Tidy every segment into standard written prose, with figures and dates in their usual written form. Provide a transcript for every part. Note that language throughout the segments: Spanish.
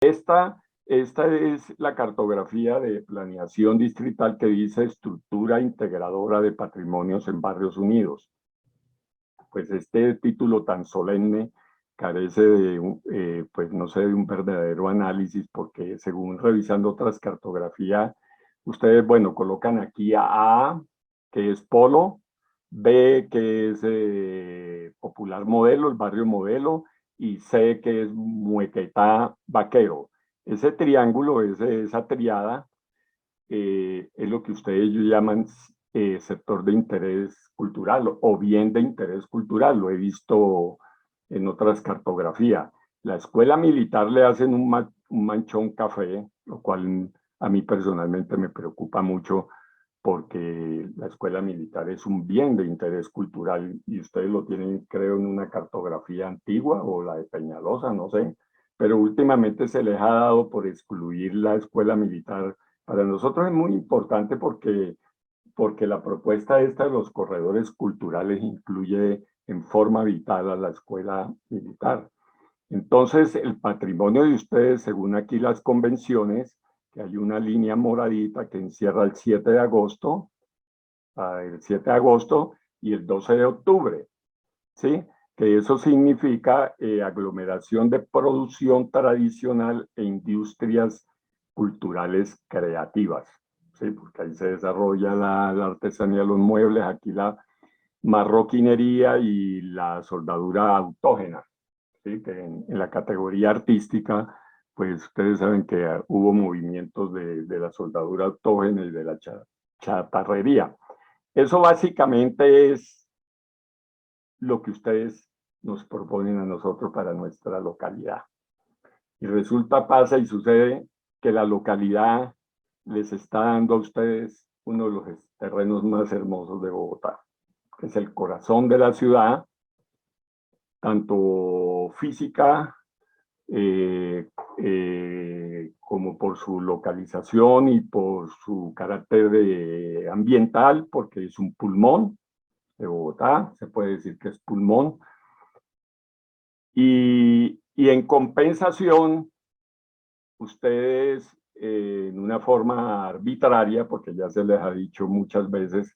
Esta es la cartografía de planeación distrital que dice estructura integradora de patrimonios en barrios unidos. Pues este título tan solemne carece de, pues no sé, de un verdadero análisis, porque según revisando otras cartografías, ustedes, bueno, colocan aquí a A, que es Polo, B, que es Popular Modelo, el barrio Modelo, y C, que es Muequetá Vaquero. Ese triángulo, esa triada, es lo que ustedes llaman sector de interés cultural o bien de interés cultural. Lo he visto en otras cartografías. La escuela militar le hacen un manchón café, lo cual a mí personalmente me preocupa mucho porque la escuela militar es un bien de interés cultural y ustedes lo tienen, creo, en una cartografía antigua o la de Peñalosa, no sé, pero últimamente se les ha dado por excluir la escuela militar. Para nosotros es muy importante porque la propuesta esta de los corredores culturales incluye en forma vital a la escuela militar. Entonces, el patrimonio de ustedes, según aquí las convenciones, que hay una línea moradita que encierra el 7 de agosto, el 7 de agosto y el 12 de octubre, ¿sí? Que eso significa aglomeración de producción tradicional e industrias culturales creativas, ¿sí? Porque ahí se desarrolla la artesanía, los muebles, aquí la marroquinería y la soldadura autógena, ¿sí? Que en la categoría artística, pues ustedes saben que hubo movimientos de la soldadura autógena y de la chatarrería. Eso básicamente es lo que ustedes nos proponen a nosotros para nuestra localidad. Y resulta, pasa y sucede que la localidad les está dando a ustedes uno de los terrenos más hermosos de Bogotá, que es el corazón de la ciudad, tanto física como por su localización y por su carácter ambiental, porque es un pulmón de Bogotá, se puede decir que es pulmón. Y en compensación, ustedes, en una forma arbitraria, porque ya se les ha dicho muchas veces,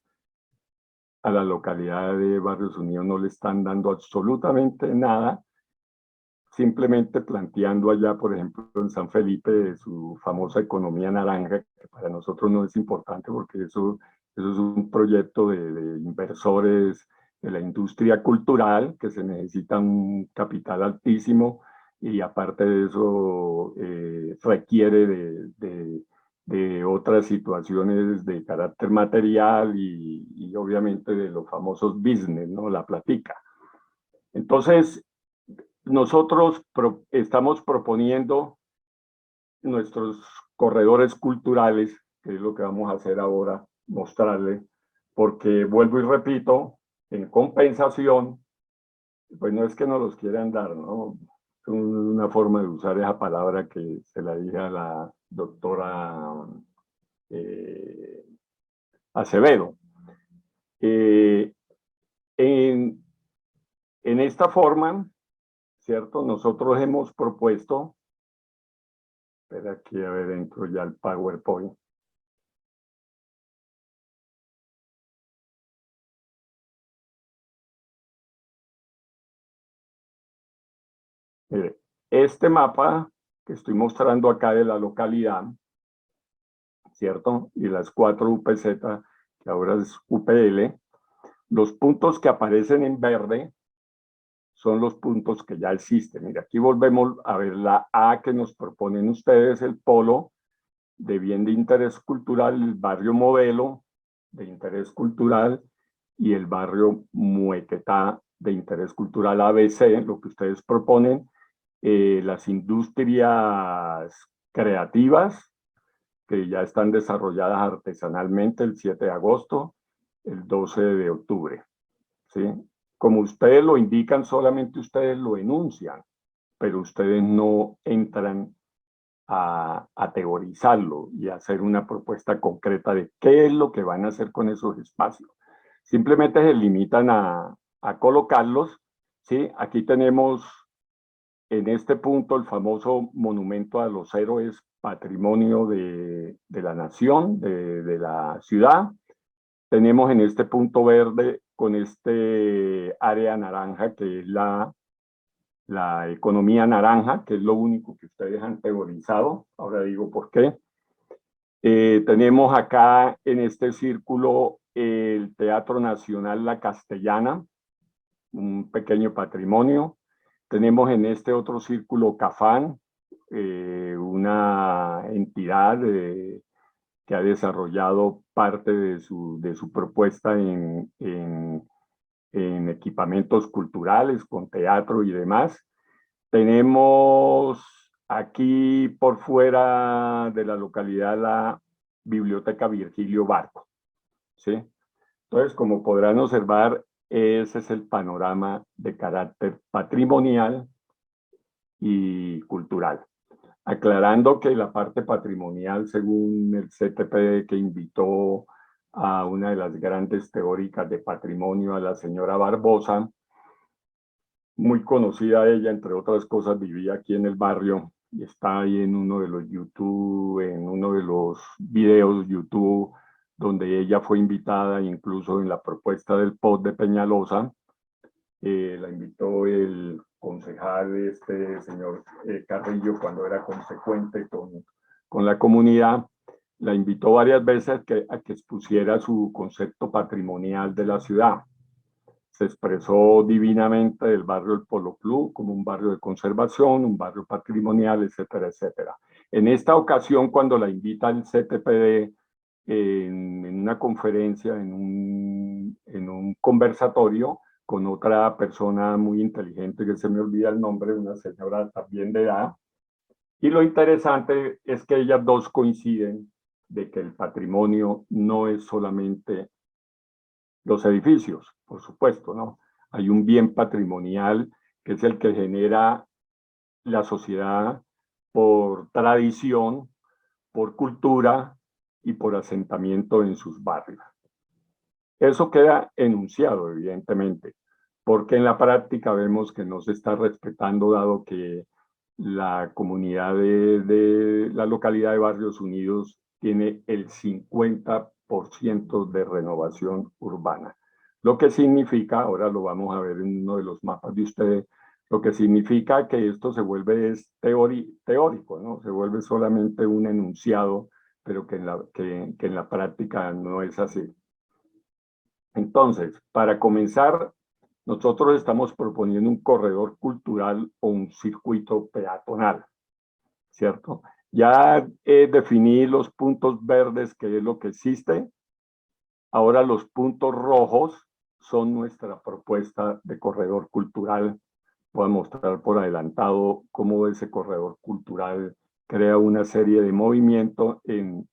a la localidad de Barrios Unidos no le están dando absolutamente nada, simplemente planteando allá, por ejemplo, en San Felipe, su famosa economía naranja, que para nosotros no es importante porque eso es un proyecto de inversores de la industria cultural, que se necesita un capital altísimo y aparte de eso requiere de otras situaciones de carácter material y obviamente de los famosos business, ¿no? La platica. Entonces, nosotros estamos proponiendo nuestros corredores culturales, que es lo que vamos a hacer ahora, mostrarles, porque vuelvo y repito, en compensación, pues no es que nos los quieran dar, ¿no? Es una forma de usar esa palabra que se la dije a la doctora eh, Acevedo. Eh, en, en esta forma, ¿cierto? Nosotros hemos propuesto. Espera aquí, a ver, entro ya al PowerPoint. Mire, este mapa que estoy mostrando acá de la localidad, ¿cierto? Y las 4 UPZ, que ahora es UPL, los puntos que aparecen en verde son los puntos que ya existen. Mira, aquí volvemos a ver la A que nos proponen ustedes, el polo de bien de interés cultural, el barrio modelo de interés cultural y el barrio Muequetá de interés cultural ABC, lo que ustedes proponen, las industrias creativas que ya están desarrolladas artesanalmente el 7 de agosto, el 12 de octubre. ¿Sí? Como ustedes lo indican, solamente ustedes lo enuncian, pero ustedes no entran a teorizarlo y a hacer una propuesta concreta de qué es lo que van a hacer con esos espacios. Simplemente se limitan a colocarlos, ¿sí? Aquí tenemos en este punto el famoso monumento a los héroes, patrimonio de la nación, de la ciudad. Tenemos en este punto verde con este área naranja que es la economía naranja, que es lo único que ustedes han teorizado. Ahora digo por qué. Tenemos acá en este círculo el Teatro Nacional La Castellana, un pequeño patrimonio. Tenemos en este otro círculo Cafán, una entidad que ha desarrollado parte de su propuesta en equipamientos culturales, con teatro y demás. Tenemos aquí por fuera de la localidad la Biblioteca Virgilio Barco, ¿sí? Entonces, como podrán observar, ese es el panorama de carácter patrimonial y cultural. Aclarando que la parte patrimonial, según el CTP que invitó a una de las grandes teóricas de patrimonio, a la señora Barbosa, muy conocida ella, entre otras cosas, vivía aquí en el barrio y está ahí en uno de los YouTube, en uno de los videos YouTube, donde ella fue invitada, incluso en la propuesta del POT de Peñalosa, la invitó el concejal, este señor Carrillo, cuando era consecuente con la comunidad, la invitó varias veces a que expusiera su concepto patrimonial de la ciudad. Se expresó divinamente del barrio del Polo Club como un barrio de conservación, un barrio patrimonial, etcétera, etcétera. En esta ocasión, cuando la invita el CTPD en una conferencia, en un conversatorio con otra persona muy inteligente, que se me olvida el nombre, una señora también de edad, y lo interesante es que ellas dos coinciden de que el patrimonio no es solamente los edificios, por supuesto, ¿no? Hay un bien patrimonial que es el que genera la sociedad por tradición, por cultura y por asentamiento en sus barrios. Eso queda enunciado, evidentemente, porque en la práctica vemos que no se está respetando, dado que la comunidad de la localidad de Barrios Unidos tiene el 50% de renovación urbana. Lo que significa, ahora lo vamos a ver en uno de los mapas de ustedes, lo que significa que esto se vuelve teórico, ¿no? Se vuelve solamente un enunciado, pero que en la práctica no es así. Entonces, para comenzar, nosotros estamos proponiendo un corredor cultural o un circuito peatonal, ¿cierto? Ya definí los puntos verdes, que es lo que existe. Ahora los puntos rojos son nuestra propuesta de corredor cultural. Voy a mostrar por adelantado cómo ese corredor cultural crea una serie de movimiento en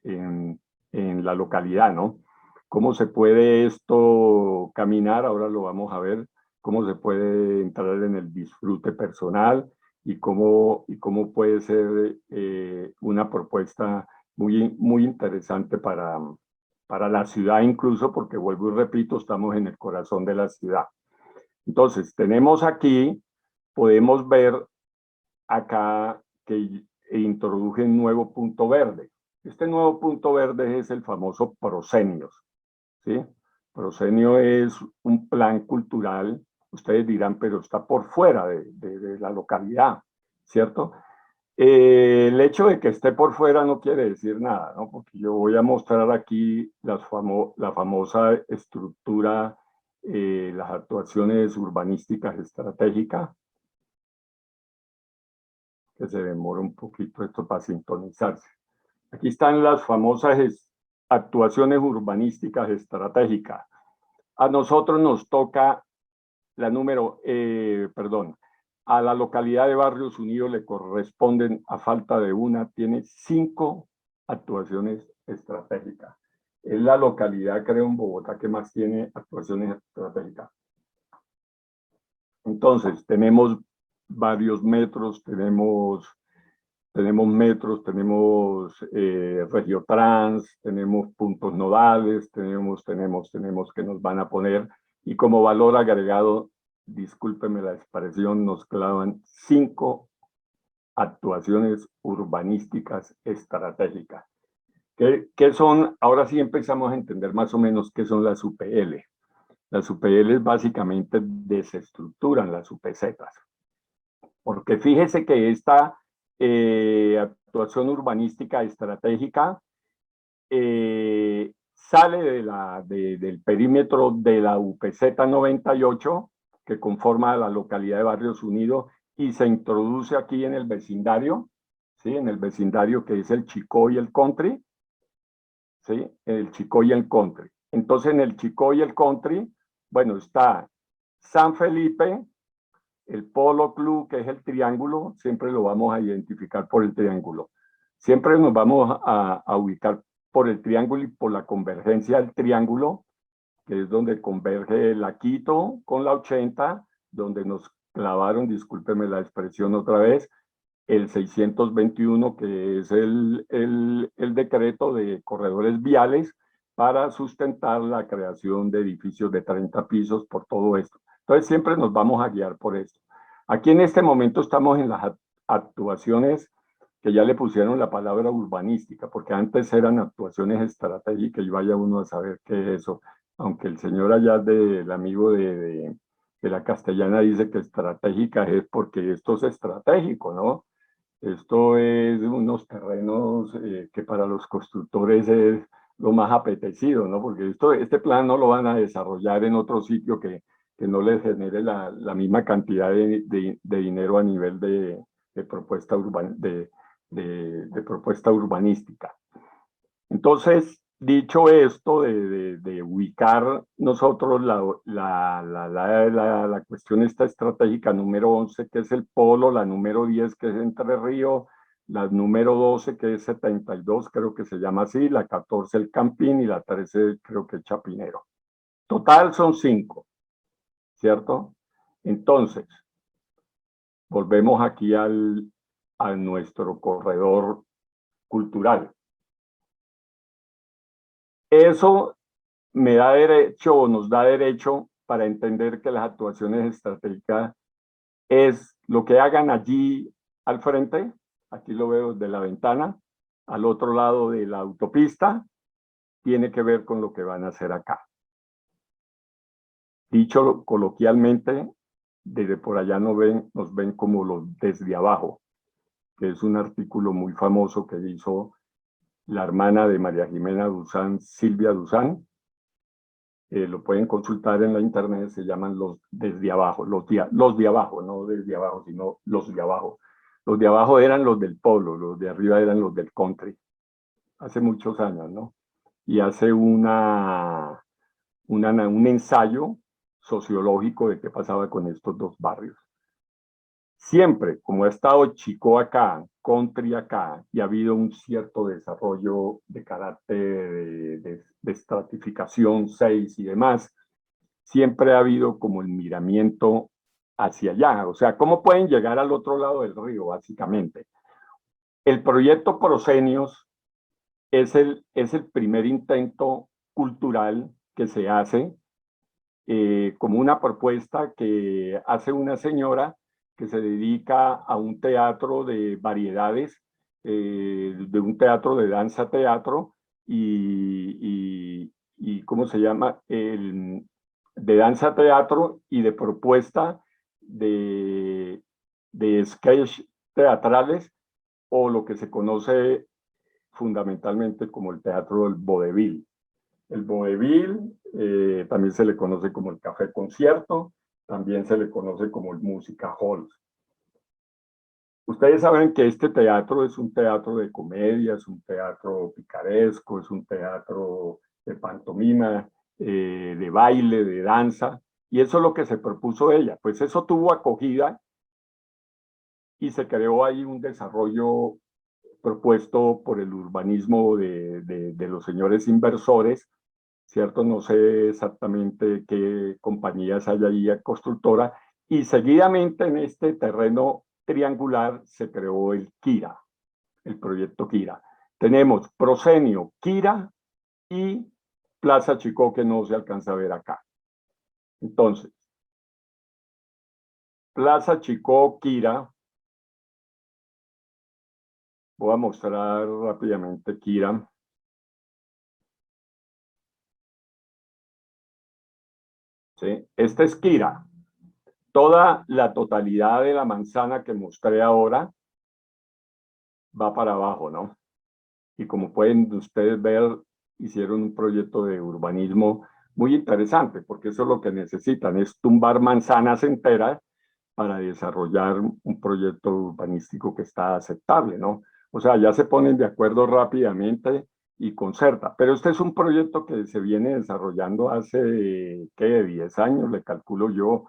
la localidad, ¿no? ¿Cómo se puede esto caminar? Ahora lo vamos a ver. Cómo se puede entrar en el disfrute personal y cómo puede ser una propuesta muy interesante para la ciudad incluso, porque vuelvo y repito, estamos en el corazón de la ciudad. Entonces, tenemos aquí, podemos ver acá que introduje un nuevo punto verde. Este nuevo punto verde es el famoso Proscenios, ¿sí? Proscenio es un plan cultural, ustedes dirán, pero está por fuera de la localidad, ¿cierto? El hecho de que esté por fuera no quiere decir nada, ¿no? Porque yo voy a mostrar aquí la famosa estructura, las actuaciones urbanísticas estratégicas, que se demora un poquito esto para sintonizarse. Aquí están las famosas actuaciones urbanísticas estratégicas. A nosotros nos toca la a la localidad de Barrios Unidos le corresponden, a falta de una, tiene 5 actuaciones estratégicas. Es la localidad, creo, en Bogotá que más tiene actuaciones estratégicas. Entonces, tenemos varios metros, tenemos Regiotrans, tenemos puntos nodales, tenemos que nos van a poner, y como valor agregado discúlpeme la expresión, nos clavan 5 actuaciones urbanísticas estratégicas. ¿Qué son? Ahora sí empezamos a entender más o menos qué son las UPL. Las UPL básicamente desestructuran las UPZs. Porque fíjese que esta actuación urbanística estratégica sale del perímetro de la UPZ 98, que conforma la localidad de Barrios Unidos, y se introduce aquí en el vecindario, ¿sí? En el vecindario que es el Chicó y el Country, ¿sí? El Chicó y el Country. Entonces, en el Chicó y el Country, bueno, está San Felipe, el Polo Club, que es el triángulo, siempre lo vamos a identificar por el triángulo. Siempre nos vamos a ubicar por el triángulo y por la convergencia del triángulo, que es donde converge la Quito con la 80, donde nos clavaron, discúlpeme la expresión otra vez, el 621, que es el decreto de corredores viales para sustentar la creación de edificios de 30 pisos por todo esto. Entonces siempre nos vamos a guiar por esto. Aquí en este momento estamos en las actuaciones que ya le pusieron la palabra urbanística, porque antes eran actuaciones estratégicas y vaya uno a saber qué es eso, aunque el señor allá del amigo de la Castellana dice que estratégica es porque esto es estratégico, ¿no? Esto es unos terrenos que para los constructores es lo más apetecido, ¿no? Porque este plan no lo van a desarrollar en otro sitio que no les genere la misma cantidad de dinero a nivel de propuesta propuesta urbanística. Entonces, dicho esto de ubicar nosotros la cuestión esta estratégica número 11, que es el polo, la número 10, que es Entre Ríos, la número 12, que es 72, creo que se llama así, la 14, el Campín, y la 13, creo que es Chapinero. Total son 5, ¿cierto? Entonces, volvemos aquí a nuestro corredor cultural. Eso me da derecho o nos da derecho para entender que las actuaciones estratégicas es lo que hagan allí al frente, aquí lo veo de la ventana, al otro lado de la autopista, tiene que ver con lo que van a hacer acá. Dicho coloquialmente, desde por allá nos ven como los desde abajo, que es un artículo muy famoso que hizo la hermana de María Jimena Duzán, Silvia Duzán. Lo pueden consultar en la internet, se llaman los desde abajo, los de abajo, no desde abajo, sino los de abajo. Los de abajo eran los del polo, los de arriba eran los del country, hace muchos años, ¿no? Y hace un ensayo sociológico de qué pasaba con estos dos barrios. Siempre, como ha estado Chicó acá, Country acá, y ha habido un cierto desarrollo de carácter de estratificación 6 y demás, siempre ha habido como el miramiento hacia allá. O sea, ¿cómo pueden llegar al otro lado del río, básicamente? El proyecto Proscenios es el primer intento cultural que se hace como una propuesta que hace una señora que se dedica a un teatro de variedades, de un teatro de danza-teatro y ¿cómo se llama? De danza-teatro y de propuesta de sketch teatrales o lo que se conoce fundamentalmente como el teatro del vodevil. El vodevil también se le conoce como el café concierto, también se le conoce como el música hall. Ustedes saben que este teatro es un teatro de comedia, es un teatro picaresco, es un teatro de pantomima, de baile, de danza, y eso es lo que se propuso ella. Pues eso tuvo acogida y se creó ahí un desarrollo propuesto por el urbanismo de los señores inversores, ¿cierto? No sé exactamente qué compañías hay ahí constructora, y seguidamente en este terreno triangular se creó el Kira, el proyecto Kira. Tenemos Proscenio, Kira y Plaza Chicó, que no se alcanza a ver acá. Entonces, Plaza Chicó, Quira. Voy a mostrar rápidamente Quira. ¿Sí? Esta es Quira. Toda la totalidad de la manzana que mostré ahora va para abajo, ¿no? Y como pueden ustedes ver, hicieron un proyecto de urbanismo muy interesante, porque eso es lo que necesitan, es tumbar manzanas enteras para desarrollar un proyecto urbanístico que está aceptable, ¿no? O sea, ya se ponen de acuerdo rápidamente y concerta. Pero este es un proyecto que se viene desarrollando hace, ¿qué? 10 años, le calculo yo,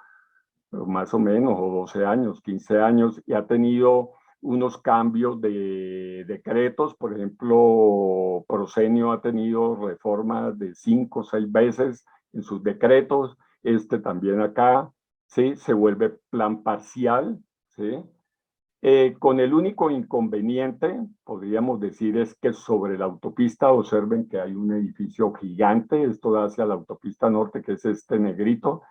más o menos, o 12 años, 15 años, y ha tenido unos cambios de decretos. Por ejemplo, Prosenio ha tenido reformas de 5 o 6 veces en sus decretos, este también acá, ¿sí? Se vuelve plan parcial, ¿sí? Con el único inconveniente, podríamos decir, es que sobre la autopista observen que hay un edificio gigante, esto da hacia la autopista norte, que es este negrito,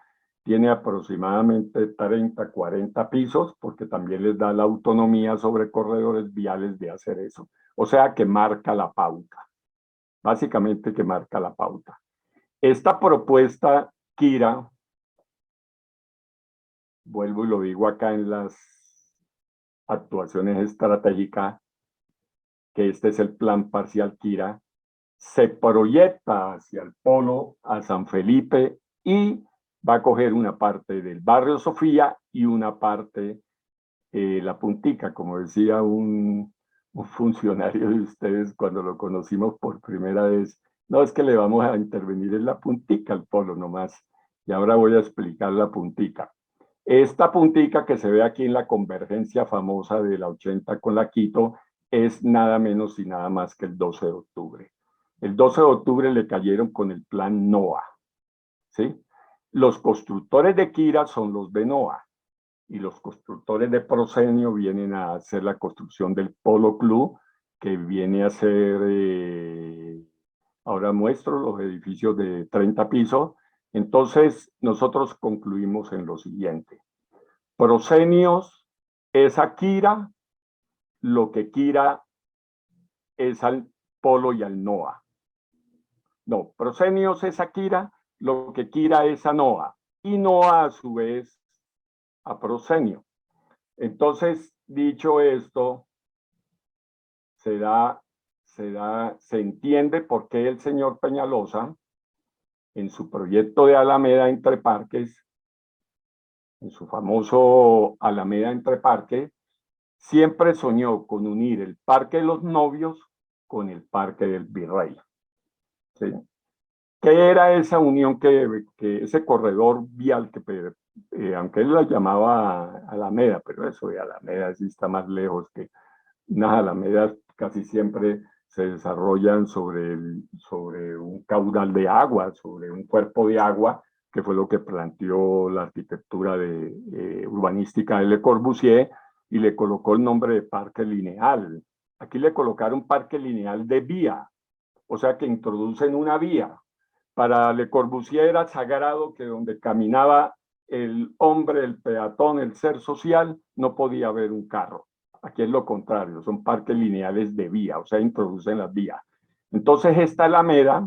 tiene aproximadamente 30, 40 pisos, porque también les da la autonomía sobre corredores viales de hacer eso. O sea que marca la pauta, básicamente que marca la pauta. Esta propuesta, Kira, vuelvo y lo digo acá en las actuaciones estratégicas, que este es el plan parcial Kira, se proyecta hacia el polo, a San Felipe, y va a coger una parte del barrio Sofía y una parte, la puntica, como decía un funcionario de ustedes cuando lo conocimos por primera vez. No, es que le vamos a intervenir en la puntica al polo nomás. Y ahora voy a explicar la puntica. Esta puntica que se ve aquí en la convergencia famosa de la 80 con la Quito es nada menos y nada más que el 12 de octubre. El 12 de octubre le cayeron con el plan NOA, ¿sí? Los constructores de Quira son los de NOA y los constructores de Prosenio vienen a hacer la construcción del Polo Club, que viene a ser, ahora muestro los edificios de 30 pisos. Entonces, nosotros concluimos en lo siguiente. Prosenios es a Quira lo que Quira es al Polo y al NOA. No, Prosenios es a Quira lo que Quira es a NOA. Y NOA a su vez a Prosenio. Entonces, dicho esto, se entiende por qué el señor Peñalosa, en su proyecto de Alameda entre Parques, en su famoso Alameda entre Parques, siempre soñó con unir el Parque de los Novios con el Parque del Virrey. ¿Sí? ¿Qué era esa unión, que ese corredor vial que, aunque él la llamaba Alameda, pero eso de Alameda sí está más lejos, que unas alamedas casi siempre se desarrollan sobre un caudal de agua, sobre un cuerpo de agua, que fue lo que planteó la arquitectura urbanística de Le Corbusier, y le colocó el nombre de parque lineal. Aquí le colocaron parque lineal de vía, o sea que introducen una vía. Para Le Corbusier era sagrado que donde caminaba el hombre, el peatón, el ser social, no podía haber un carro. Aquí es lo contrario, son parques lineales de vía, o sea, introducen las vías. Entonces esta Alameda,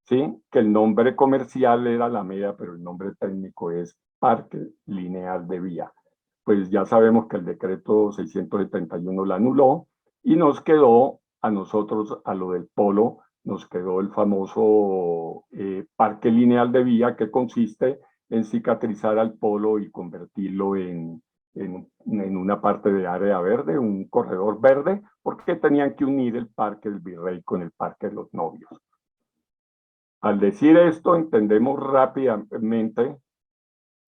¿sí? Que el nombre comercial era Alameda, pero el nombre técnico es Parque Lineal de Vía. Pues ya sabemos que el decreto 671 la anuló y nos quedó a nosotros, a lo del polo, nos quedó el famoso Parque Lineal de Vía, que consiste en cicatrizar al polo y convertirlo en una parte de área verde, un corredor verde, porque tenían que unir el Parque del Virrey con el Parque de los Novios. Al decir esto, entendemos rápidamente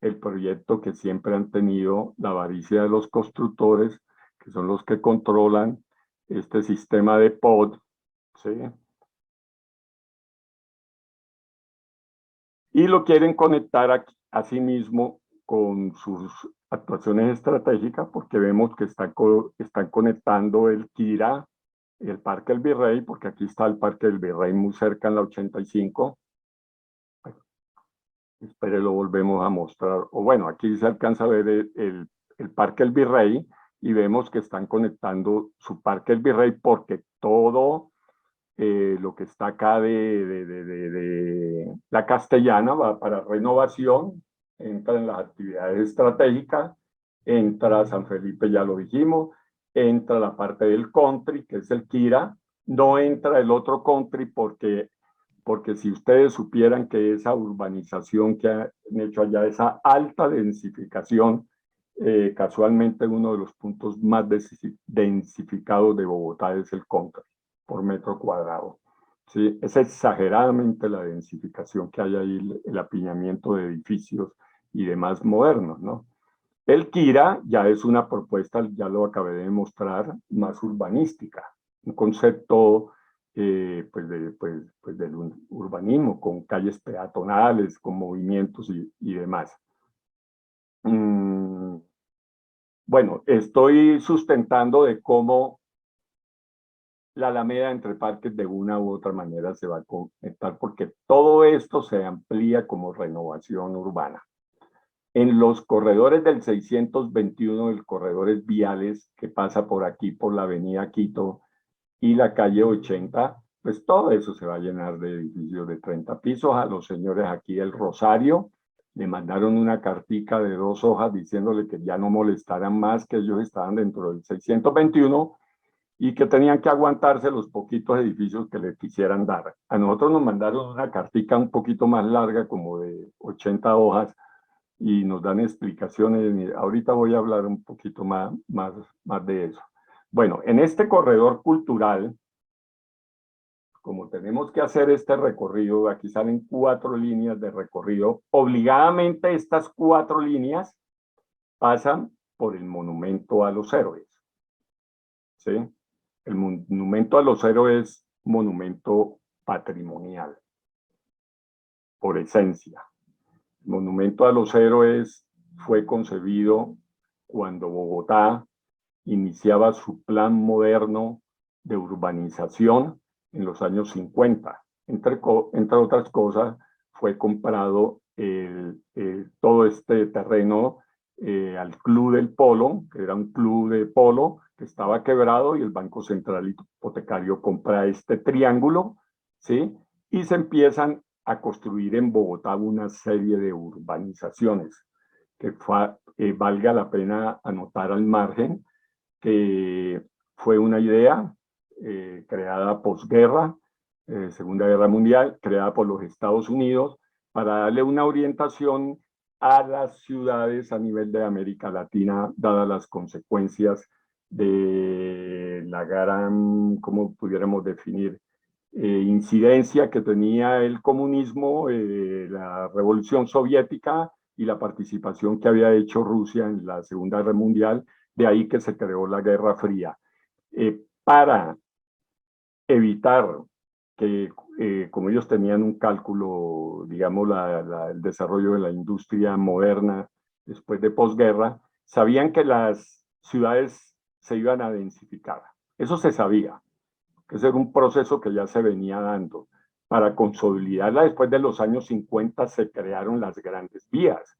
el proyecto que siempre han tenido la avaricia de los constructores, que son los que controlan este sistema de POD, ¿sí? Y lo quieren conectar a sí mismo con sus actuaciones estratégicas, porque vemos que están conectando el Quira, el Parque del Virrey, porque aquí está el Parque del Virrey muy cerca en la 85, Espere, lo volvemos a mostrar. O bueno, aquí se alcanza a ver el Parque El Virrey y vemos que están conectando su Parque El Virrey porque todo lo que está acá de la Castellana va para renovación, entra en las actividades estratégicas, entra San Felipe, ya lo dijimos, entra la parte del country, que es el Kira, no entra el otro country porque si ustedes supieran que esa urbanización que han hecho allá, esa alta densificación, casualmente uno de los puntos más densificados de Bogotá es el country por metro cuadrado. ¿Sí? Es exageradamente la densificación que hay ahí, el apiñamiento de edificios y demás modernos, ¿no? El Kira ya es una propuesta, ya lo acabé de mostrar, más urbanística, un concepto del urbanismo, con calles peatonales, con movimientos y demás. Bueno, estoy sustentando de cómo la Alameda entre parques de una u otra manera se va a conectar, porque todo esto se amplía como renovación urbana. En los corredores del 621, el corredores viales que pasa por aquí, por la avenida Quito y la calle 80, pues todo eso se va a llenar de edificios de 30 pisos. A los señores aquí del Rosario le mandaron una cartica de 2 hojas diciéndole que ya no molestaran más, que ellos estaban dentro del 621 y que tenían que aguantarse los poquitos edificios que les quisieran dar. A nosotros nos mandaron una cartica un poquito más larga, como de 80 hojas, y nos dan explicaciones. Ahorita voy a hablar un poquito más de eso. Bueno, en este corredor cultural, como tenemos que hacer este recorrido, aquí salen 4 líneas de recorrido. Obligadamente estas 4 líneas pasan por el Monumento a los Héroes. ¿Sí? El Monumento a los Héroes es monumento patrimonial, por esencia. El Monumento a los Héroes fue concebido cuando Bogotá iniciaba su plan moderno de urbanización en los años 50. Entre otras cosas, fue comprado todo este terreno al Club del Polo, que era un club de polo que estaba quebrado, y el Banco Central Hipotecario compra este triángulo, ¿sí? Y se empiezan a construir en Bogotá una serie de urbanizaciones que valga la pena anotar al margen, que fue una idea creada posguerra, Segunda Guerra Mundial, creada por los Estados Unidos para darle una orientación a las ciudades a nivel de América Latina, dadas las consecuencias de la gran, ¿cómo pudiéramos definir? Incidencia que tenía el comunismo, la revolución soviética y la participación que había hecho Rusia en la Segunda Guerra Mundial, de ahí que se creó la Guerra Fría. Para evitar que, como ellos tenían un cálculo, digamos, el desarrollo de la industria moderna después de posguerra, sabían que las ciudades se iban a densificar. Eso se sabía. Ese era un proceso que ya se venía dando. Para consolidarla, después de los años 50 se crearon las grandes vías.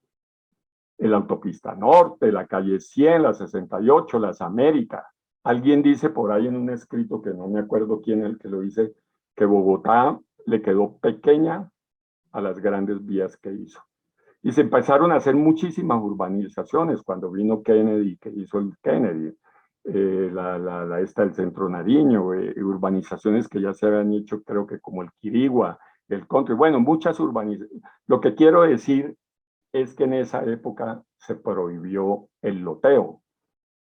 La autopista norte, la calle 100, la 68, las Américas. Alguien dice por ahí en un escrito, que no me acuerdo quién es el que lo dice, que Bogotá le quedó pequeña a las grandes vías que hizo. Y se empezaron a hacer muchísimas urbanizaciones cuando vino Kennedy, que hizo el Kennedy, esta del Centro Nariño, urbanizaciones que ya se habían hecho, creo que como el Quirigua, el Country, bueno, muchas urbanizaciones. Lo que quiero decir es que en esa época se prohibió el loteo,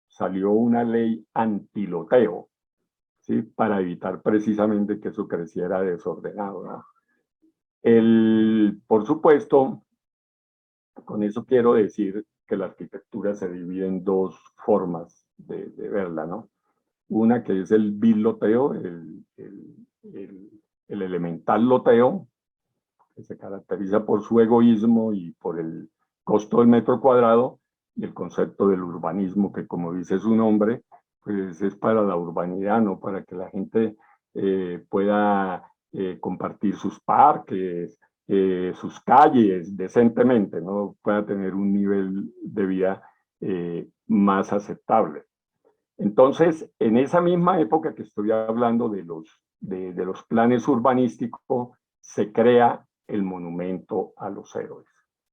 salió una ley antiloteo, ¿sí? Para evitar precisamente que eso creciera desordenado, ¿no? Por supuesto, con eso quiero decir que la arquitectura se divide en 2 formas de verla, ¿no? Una que es el billoteo, el elemental loteo, que se caracteriza por su egoísmo y por el costo del metro cuadrado, y el concepto del urbanismo, que como dice su nombre, pues es para la urbanidad, ¿no? Para que la gente pueda compartir sus parques, sus calles decentemente, ¿no? Puedan tener un nivel de vida más aceptable. Entonces, en esa misma época que estoy hablando de los planes urbanísticos, se crea el monumento a los héroes.